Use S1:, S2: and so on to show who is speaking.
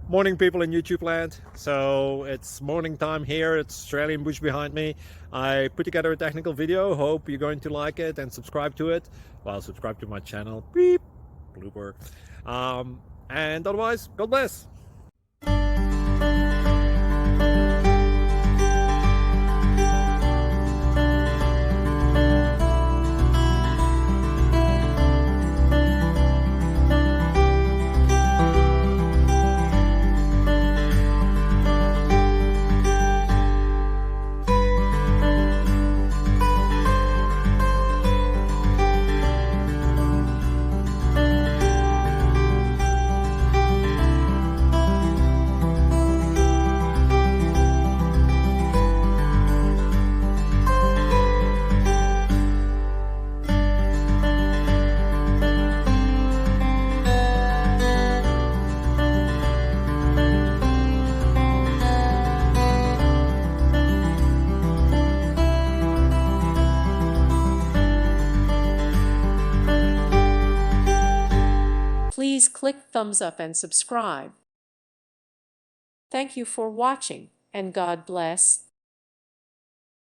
S1: Morning, people in YouTube land. So it's morning time here. It's Australian bush behind me. I put together a technical video. Hope you're going to like it and subscribe to it. Well, subscribe to my channel. Beep. Blooper. And otherwise, God bless.
S2: Please click thumbs up and subscribe. Thank you for watching, and God bless.